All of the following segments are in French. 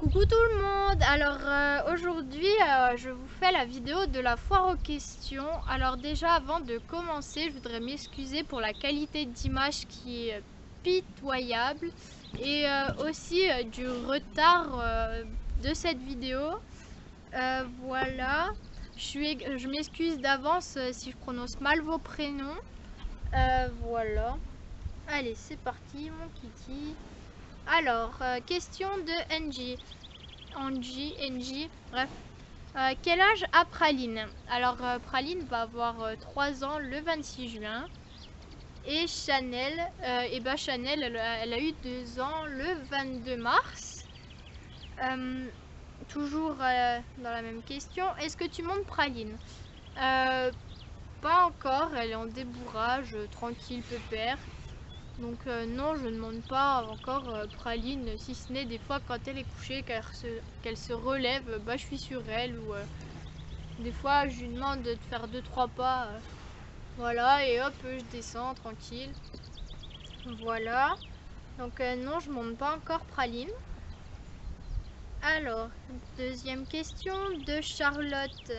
Coucou tout le monde. Alors aujourd'hui je vous fais la vidéo de la foire aux questions. Alors déjà avant de commencer, je voudrais m'excuser pour la qualité d'image qui est pitoyable et aussi du retard de cette vidéo. Voilà, je m'excuse d'avance si je prononce mal vos prénoms. Voilà, allez c'est parti mon kiki. Alors, question de NJ, bref. Quel âge a Praline? Alors, Praline va avoir 3 ans le 26 juin. Et Chanel, Chanel, elle a eu 2 ans le 22 mars. Toujours dans la même question. Est-ce que tu montes Praline? Pas encore, elle est en débourrage, tranquille, pépère. Donc non, je ne monte pas encore Praline, si ce n'est des fois quand elle est couchée, qu'elle se relève, bah, je suis sur elle. Ou des fois je lui demande de faire 2-3 pas, voilà, et hop, je descends tranquille. Voilà, donc non, je monte pas encore Praline. Alors, deuxième question de Charlotte.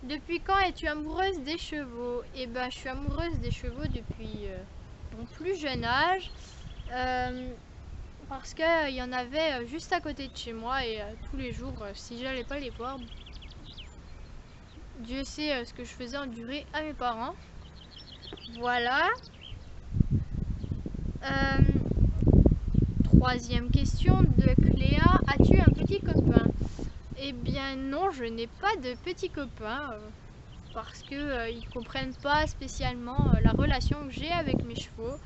Depuis quand es-tu amoureuse des chevaux? Et ben, je suis amoureuse des chevaux depuis mon plus jeune âge. Parce qu'il y en avait juste à côté de chez moi et tous les jours, si j'allais pas les voir, Dieu sait ce que je faisais endurer à mes parents. Voilà. Troisième question de Cléa. As-tu un petit copain? Eh bien non, je n'ai pas de petit copain parce que ils comprennent pas spécialement la relation que j'ai avec mes chevaux.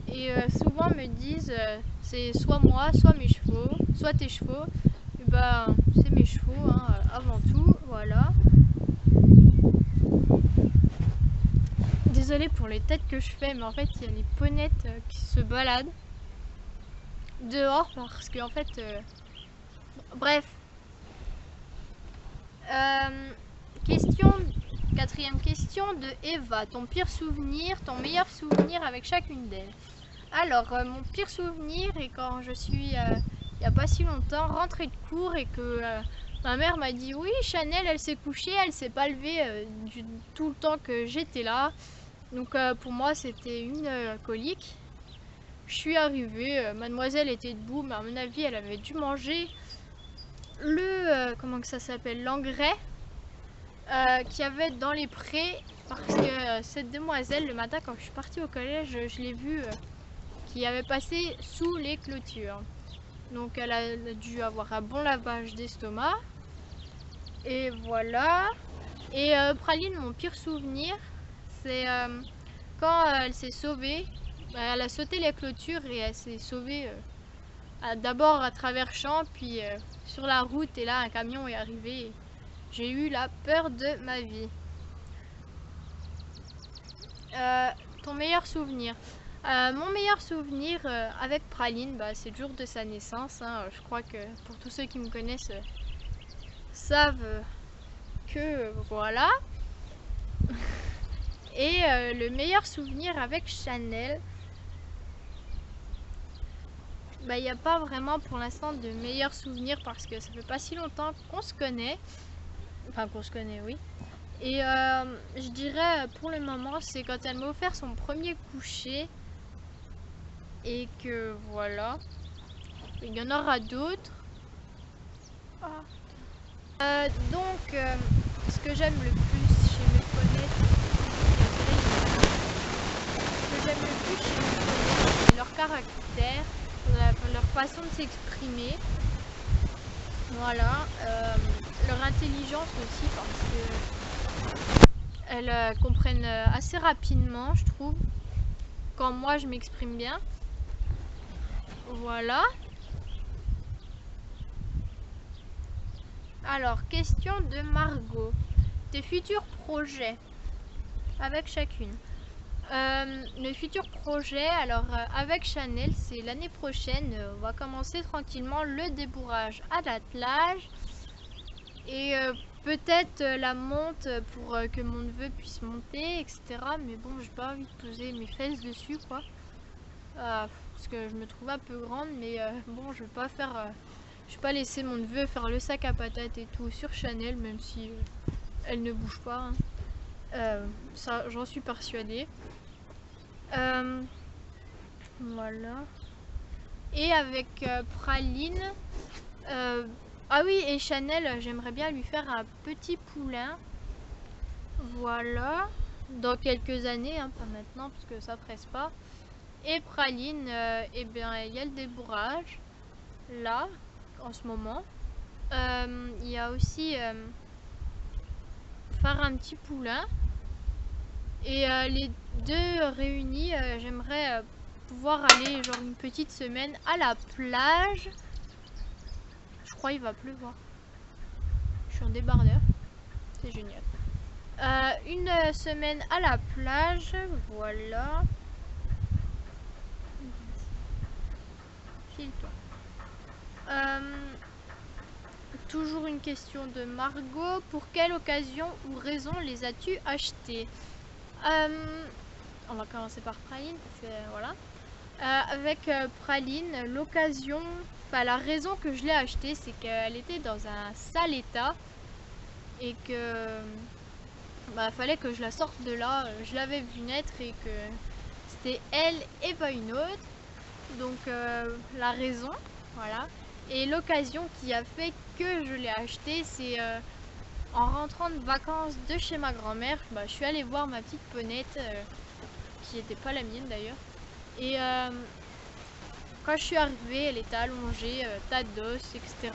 Et souvent me disent c'est soit moi, soit mes chevaux, soit tes chevaux. Et ben c'est mes chevaux hein, avant tout, voilà. Désolée pour les têtes que je fais, mais en fait il y a les ponettes qui se baladent dehors parce que en fait bref. Quatrième question de Eva. Ton pire souvenir, ton meilleur souvenir avec chacune d'elles. Alors, mon pire souvenir est quand je suis, il n'y a pas si longtemps, rentrée de cours et que ma mère m'a dit oui, Chanel, elle s'est couchée, elle s'est pas levée tout le temps que j'étais là. Donc pour moi, c'était une colique. Je suis arrivée, mademoiselle était debout, mais à mon avis, elle avait dû manger le, comment que ça s'appelle, l'engrais qu'il y avait dans les prés. Parce que cette demoiselle, le matin, quand je suis partie au collège, je l'ai vue qui avait passé sous les clôtures. Donc elle a dû avoir un bon lavage d'estomac. Et voilà. Et Praline, mon pire souvenir, c'est quand elle s'est sauvée. Elle a sauté les clôtures et elle s'est sauvée d'abord à travers champs, puis sur la route. Et là, un camion est arrivé. J'ai eu la peur de ma vie. Ton meilleur souvenir? Mon meilleur souvenir avec Praline, bah, c'est le jour de sa naissance. Hein. Je crois que pour tous ceux qui me connaissent savent que voilà. Et le meilleur souvenir avec Chanel, bah, il n'y a pas vraiment pour l'instant de meilleur souvenir parce que ça fait pas si longtemps qu'on se connaît. Enfin qu'on se connaît, oui. Et je dirais pour le moment, c'est quand elle m'a offert son premier coucher. Et que voilà, il y en aura d'autres. Ce que j'aime le plus chez mes ponettes, c'est leur caractère, leur façon de s'exprimer. Voilà, leur intelligence aussi parce que elles comprennent assez rapidement, je trouve, quand moi je m'exprime bien. Voilà. Alors, question de Margot. Tes futurs projets avec chacune. Le futur projet, alors avec Chanel, c'est l'année prochaine. On va commencer tranquillement le débourrage à l'attelage. Et peut-être la monte pour que mon neveu puisse monter, etc. Mais bon, j'ai pas envie de poser mes fesses dessus, quoi. parce que je me trouve un peu grande, mais bon, je vais pas faire, je vais pas laisser mon neveu faire le sac à patates et tout sur Chanel, même si elle ne bouge pas, hein. Ça, j'en suis persuadée. Voilà. Et avec Praline, ah oui, et Chanel, j'aimerais bien lui faire un petit poulain. Voilà. Dans quelques années, hein, pas maintenant, parce que ça presse pas. Et Praline, eh bien, il y a le débourrage, là, en ce moment. Il y a aussi faire un petit poulain. Et les deux réunis, j'aimerais pouvoir aller genre une petite semaine à la plage. Je crois qu'il va pleuvoir. Je suis en débardeur. C'est génial. Une semaine à la plage. Voilà. File-toi. Toujours une question de Margot. Pour quelle occasion ou raison les as-tu achetés? On va commencer par Praline. Voilà. Avec Praline, l'occasion, enfin la raison que je l'ai achetée, c'est qu'elle était dans un sale état et que fallait que je la sorte de là. Je l'avais vue naître et que c'était elle et pas une autre. Donc la raison, voilà. Et l'occasion qui a fait que je l'ai achetée, c'est en rentrant de vacances de chez ma grand-mère, je suis allée voir ma petite ponette, qui n'était pas la mienne d'ailleurs. Et quand je suis arrivée, elle était allongée, tas d'os, etc.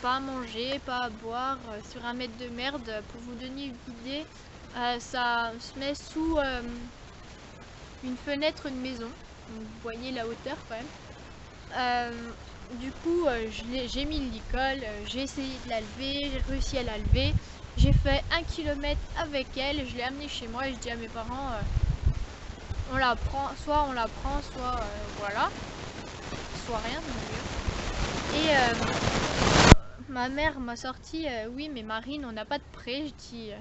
Pas à manger, pas à boire, sur un mètre de merde. Pour vous donner une idée, ça se met sous une fenêtre de maison. Donc, vous voyez la hauteur quand même. Du coup, j'ai mis le licol, j'ai essayé de la lever, j'ai réussi à la lever. J'ai fait 1 kilomètre avec elle, je l'ai amenée chez moi et je dis à mes parents, on la prend, soit on la prend, soit voilà, soit rien d'ailleurs. Et ma mère m'a sorti, oui mais Marine, on n'a pas de prêt. Je dis,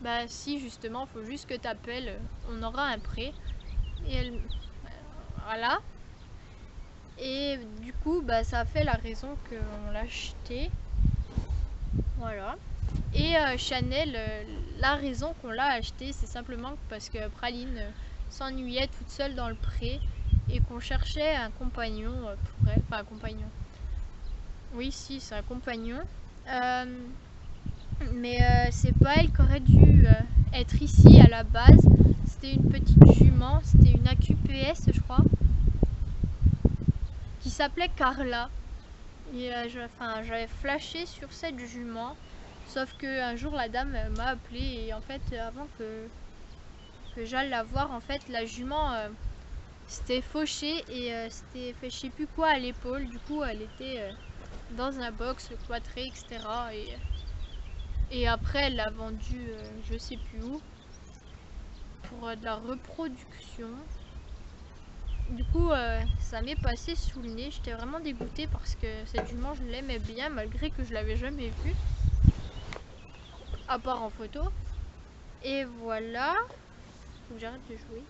bah si justement, faut juste que t'appelles, on aura un prêt. Et elle, voilà. Et du coup, ça a fait la raison qu'on l'a acheté. Voilà. Et Chanel, la raison qu'on l'a acheté, c'est simplement parce que Praline s'ennuyait toute seule dans le pré et qu'on cherchait un compagnon pour elle. Enfin, un compagnon. Oui, si, c'est un compagnon. Mais c'est pas elle qui aurait dû être ici à la base. C'était une petite jument, c'était une AQPS, je crois, qui s'appelait Carla. Et j'avais flashé sur cette jument. Sauf qu'un jour, la dame m'a appelé et en fait, avant que j'aille la voir, en fait, la jument s'était fauchée et s'était fait je sais plus quoi à l'épaule. Du coup, elle était dans un box cloîtré, etc. Et après, elle l'a vendue je sais plus où pour de la reproduction. Du coup, ça m'est passé sous le nez. J'étais vraiment dégoûtée parce que cette jument, je l'aimais bien malgré que je l'avais jamais vue. À part en photo. Et voilà. Faut que j'arrête de jouer.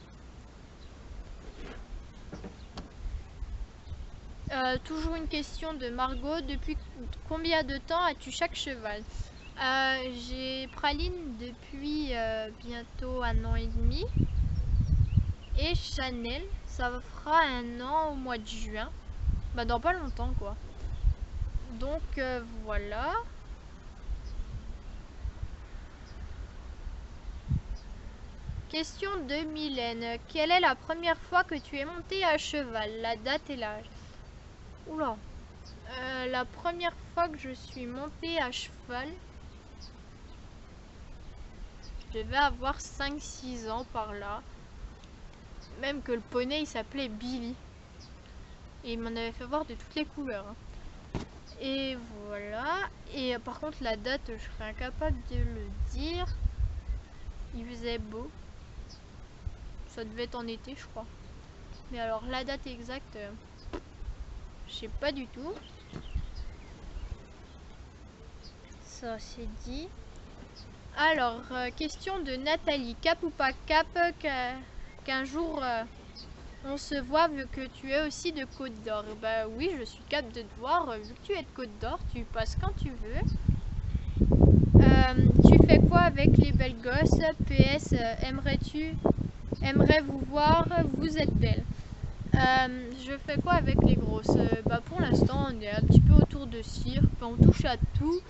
Toujours une question de Margot. Depuis combien de temps as-tu chaque cheval? J'ai Praline depuis bientôt 1 an et demi. Et Chanel, ça fera 1 an au mois de juin. Dans pas longtemps quoi. Donc voilà. Question de Mylène. Quelle est la première fois que tu es montée à cheval? La date et l'âge? Oula. La première fois que je suis montée à cheval, je devais avoir 5-6 ans par là. Même que le poney il s'appelait Billy. Et il m'en avait fait voir de toutes les couleurs. Et voilà. Et par contre la date je serais incapable de le dire. Il faisait beau. Ça devait être en été je crois. Mais alors la date exacte, je sais pas du tout. Ça c'est dit. Alors, question de Nathalie. Cap ou pas cap qu'un jour on se voit vu que tu es aussi de Côte d'Or. Bah oui, je suis capable de te voir. Vu que tu es de Côte d'Or, tu passes quand tu veux. Tu fais quoi avec les belles gosses? PS, aimerais-vous voir? Vous êtes belle. Je fais quoi avec les grosses? Bah pour l'instant, on est un petit peu autour de cirque. On touche à tout.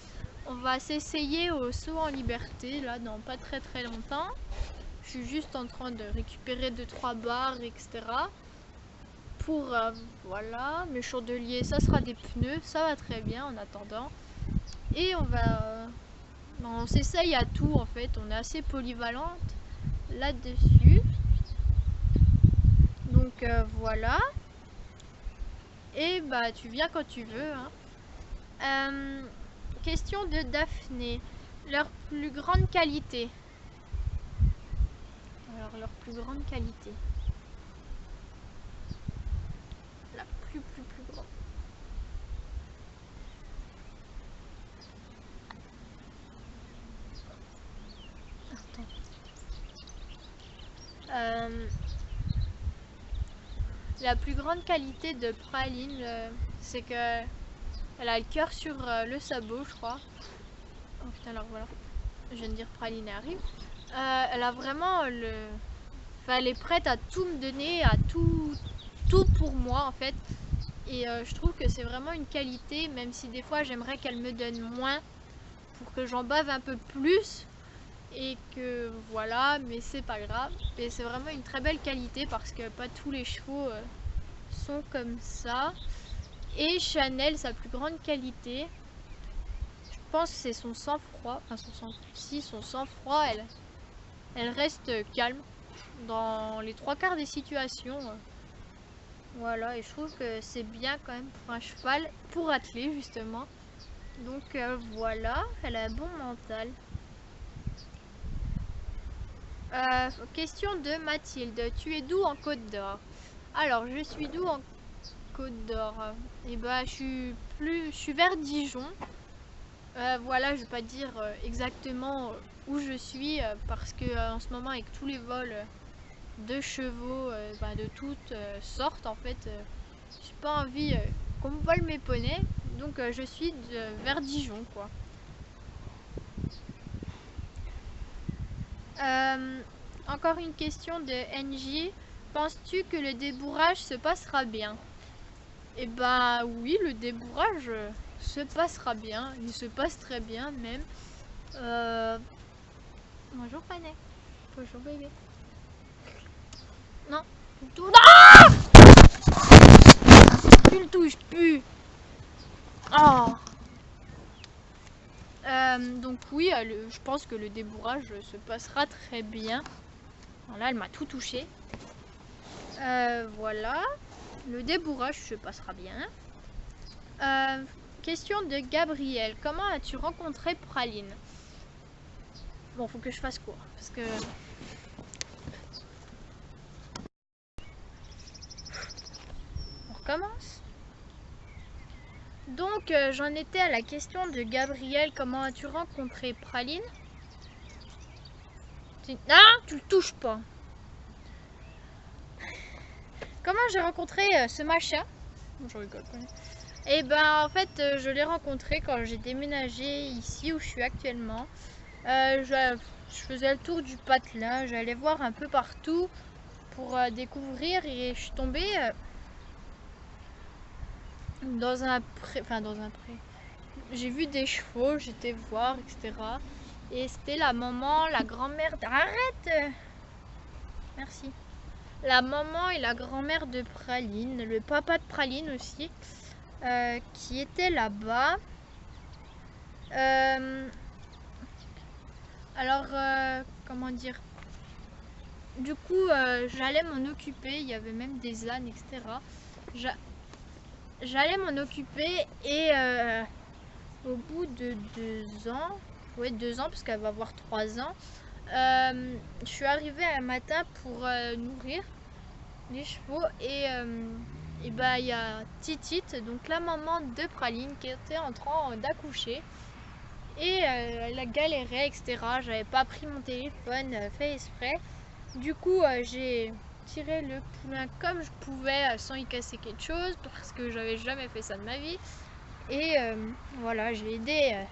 On va s'essayer au saut en liberté, là, dans pas très longtemps. Je suis juste en train de récupérer 2-3 barres, etc. Pour, voilà, mes chandeliers, ça sera des pneus. Ça va très bien en attendant. Et on s'essaye à tout, en fait. On est assez polyvalente là-dessus. Donc, voilà. Et bah, tu viens quand tu veux, hein. Question de Daphné. Leur plus grande qualité. Alors, leur plus grande qualité. La plus grande. Attends. La plus grande qualité de Praline, c'est que elle a le cœur sur le sabot, je crois. Oh putain, alors voilà. Je viens de dire Praline arrive. Elle a vraiment Enfin, elle est prête à tout me donner, à tout pour moi en fait. Et je trouve que c'est vraiment une qualité, même si des fois j'aimerais qu'elle me donne moins pour que j'en bave un peu plus. Et que voilà, mais c'est pas grave. Et c'est vraiment une très belle qualité parce que pas tous les chevaux sont comme ça. Et Chanel, sa plus grande qualité, je pense que c'est son sang-froid. Enfin, son sang-froid, elle reste calme dans les 3/4 des situations. Voilà, et je trouve que c'est bien quand même pour un cheval, pour atteler justement. Donc voilà, elle a un bon mental. Question de Mathilde. Tu es d'où en Côte d'Or? Alors, je suis d'où en Côte d'Or? Et bah, je suis vers Dijon. Voilà, je vais pas dire exactement où je suis parce que en ce moment, avec tous les vols de chevaux de toutes sortes, en fait, j'ai pas envie qu'on me vole mes poneys. Donc, je suis vers Dijon, quoi. Encore une question de NJ. Penses-tu que le débourrage se passera bien? Eh ben oui, le débourrage se passera bien. Il se passe très bien même. Bonjour Panet. Bonjour bébé. Non. Tout... Ah, tu le touches plus. Oh. Donc oui, je pense que le débourrage se passera très bien. Là, elle m'a tout touché. Voilà. Le débourrage se passera bien. Question de Gabriel. Comment as-tu rencontré Praline? Bon, faut que je fasse court. Parce que... On recommence. Donc, j'en étais à la question de Gabriel. Comment as-tu rencontré Praline? Ah, tu le touches pas. Comment j'ai rencontré ce machin? Je rigole. Et ben en fait je l'ai rencontré quand j'ai déménagé ici où je suis actuellement. Je faisais le tour du patelin, j'allais voir un peu partout pour découvrir et je suis tombée dans un pré. Enfin dans un pré. J'ai vu des chevaux, j'étais voir, etc. Et c'était la maman, la grand-mère. Arrête! Merci. La maman et la grand-mère de Praline, le papa de Praline aussi. Qui était là-bas. Alors, comment dire? Du coup, j'allais m'en occuper. Il y avait même des ânes, etc. J'allais m'en occuper et au bout de 2 ans, ouais 2 ans parce qu'elle va avoir 3 ans, je suis arrivée un matin pour nourrir les chevaux et bah il y a Titite, donc la maman de Praline, qui était en train d'accoucher et elle a galéré, etc. J'avais pas pris mon téléphone fait exprès. Du coup j'ai tirer le poulain comme je pouvais sans y casser quelque chose parce que j'avais jamais fait ça de ma vie. Et voilà, j'ai aidé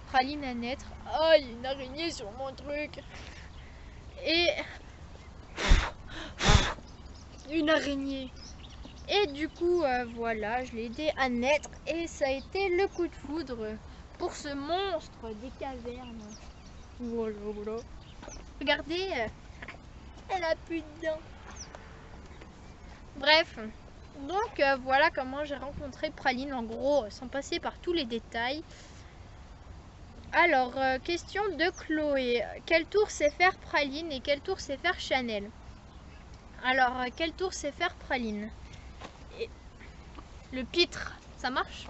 Praline à naître. Oh, il y a une araignée sur mon truc. Et une araignée. Et du coup, voilà, je l'ai aidé à naître et ça a été le coup de foudre pour ce monstre des cavernes. Voilà, voilà. Regardez, elle a plus de dents. Bref, donc voilà comment j'ai rencontré Praline en gros, sans passer par tous les détails. Alors, question de Chloé. Quel tour sait faire Praline et quel tour sait faire Chanel? Alors, quel tour sait faire Praline? Et le pitre, ça marche?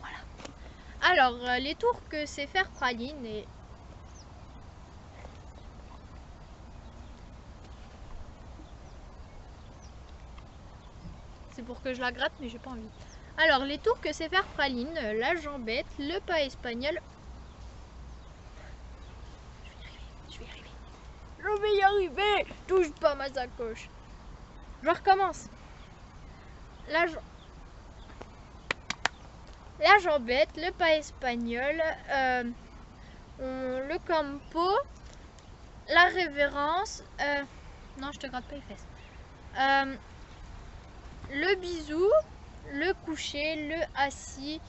Voilà. Alors, les tours que sait faire Praline et... C'est pour que je la gratte, mais j'ai pas envie. Alors, les tours que sait faire Praline, la jambette, le pas espagnol. Je vais y arriver. Touche pas ma sacoche. Je recommence. La jambette, le pas espagnol, le campo, la révérence. Non, je te gratte pas les fesses. Le bisou, le coucher, le assis,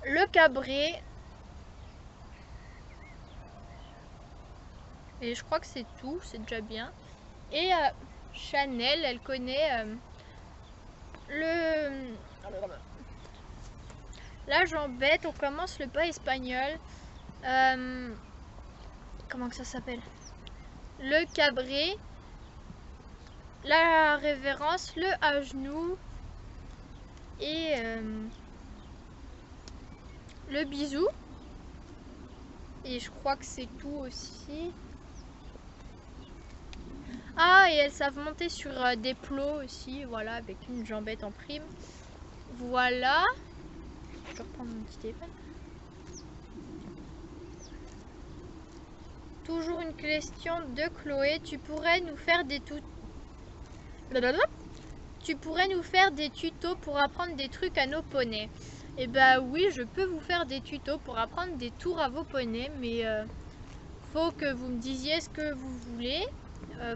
le cabré. Et je crois que c'est tout, c'est déjà bien. Et Chanel, elle connaît la jambette, on commence le pas espagnol. Comment que ça s'appelle? Le cabré, la révérence, le à genoux et le bisou. Et je crois que c'est tout aussi. Ah, et elles savent monter sur des plots aussi, voilà, avec une jambette en prime. Voilà. Je vais reprendre mon petit téléphone. Toujours une question de Chloé. Tu pourrais nous faire des tutos pour apprendre des trucs à nos poneys. Et bah oui, je peux vous faire des tutos pour apprendre des tours à vos poneys, mais faut que vous me disiez ce que vous voulez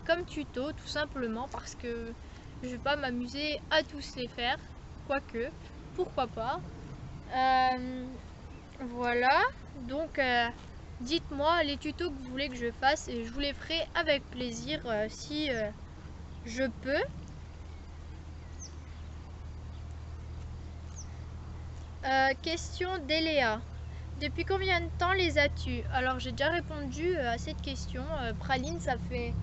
comme tuto, tout simplement, parce que je vais pas m'amuser à tous les faire, quoique, pourquoi pas. Voilà, donc dites-moi les tutos que vous voulez que je fasse et je vous les ferai avec plaisir si je peux. Question d'Eléa. Depuis combien de temps les as-tu? Alors j'ai déjà répondu à cette question. Praline, ça fait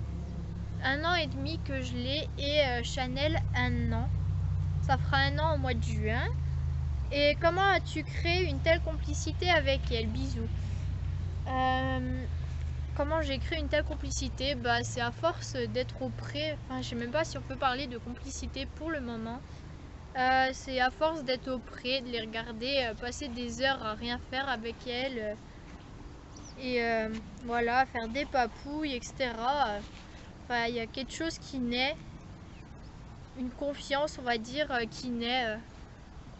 1 an et demi que je l'ai et Chanel 1 an. Ça fera 1 an au mois de juin. Et comment as-tu créé une telle complicité avec elle? Bisous. Comment j'ai créé une telle complicité? Bah c'est à force d'être auprès. Enfin je sais même pas si on peut parler de complicité pour le moment. C'est à force d'être auprès, de les regarder, passer des heures à rien faire avec elles. Et voilà, faire des papouilles, etc. Enfin, il y a quelque chose qui naît. Une confiance, on va dire, qui naît.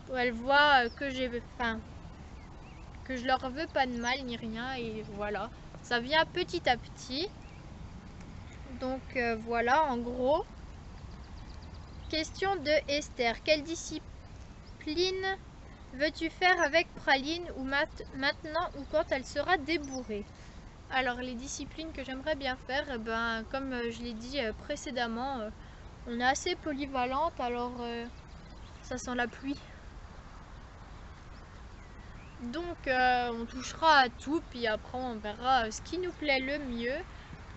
Où elles voient que que je leur veux pas de mal ni rien. Et voilà, ça vient petit à petit. Donc voilà, en gros. Question de Esther. Quelle discipline veux-tu faire avec Praline ou maintenant ou quand elle sera débourrée? Alors les disciplines que j'aimerais bien faire, comme je l'ai dit précédemment, on est assez polyvalente, alors ça sent la pluie. Donc on touchera à tout, puis après on verra ce qui nous plaît le mieux.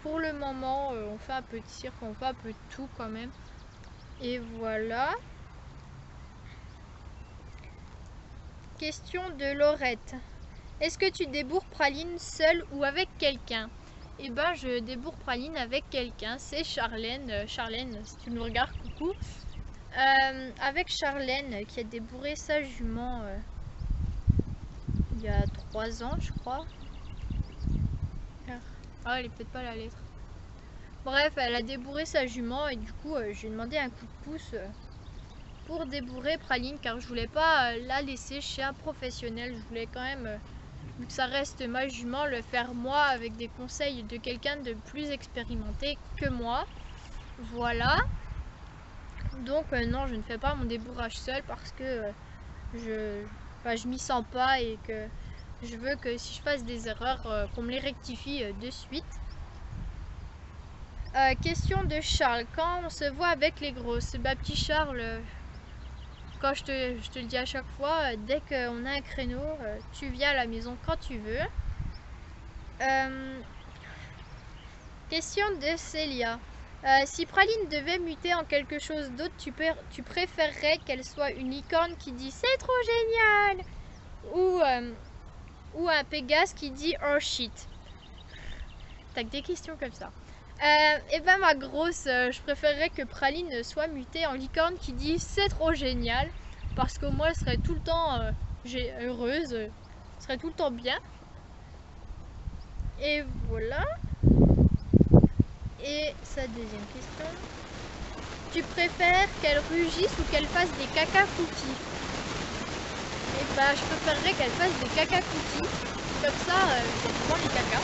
Pour le moment, on fait un peu de cirque, on fait un peu de tout quand même. Et voilà. Question de Laurette. Est-ce que tu débourres Praline seule ou avec quelqu'un? Eh ben, je débourre Praline avec quelqu'un. C'est Charlène. Charlène, si tu nous regardes, coucou. Avec Charlène qui a débourré sa jument il y a 3 ans, je crois. Ah, elle est peut-être pas la lettre. Bref, elle a débourré sa jument et du coup, je lui ai demandé un coup de pouce pour débourrer Praline car je voulais pas la laisser chez un professionnel. Je voulais quand même, vu que ça reste ma jument, le faire moi avec des conseils de quelqu'un de plus expérimenté que moi. Voilà. Donc non, je ne fais pas mon débourrage seul parce que je m'y sens pas et que je veux que si je fasse des erreurs, qu'on me les rectifie de suite. Question de Charles. Quand on se voit avec les grosses? Bah petit Charles, quand je te le dis à chaque fois, dès qu'on a un créneau, tu viens à la maison quand tu veux. Question de Célia. Si Praline devait muter en quelque chose d'autre, tu préférerais qu'elle soit une licorne qui dit c'est trop génial ou un Pégase qui dit oh shit. T'as que des questions comme ça. Et ben ma grosse, je préférerais que Praline soit mutée en licorne qui dit c'est trop génial parce qu'au moins elle serait tout le temps heureuse, serait tout le temps bien. Et voilà. Et sa deuxième question. Tu préfères qu'elle rugisse ou qu'elle fasse des caca cookies? Et bah je préférerais qu'elle fasse des caca cookies. Comme ça, je prends les caca.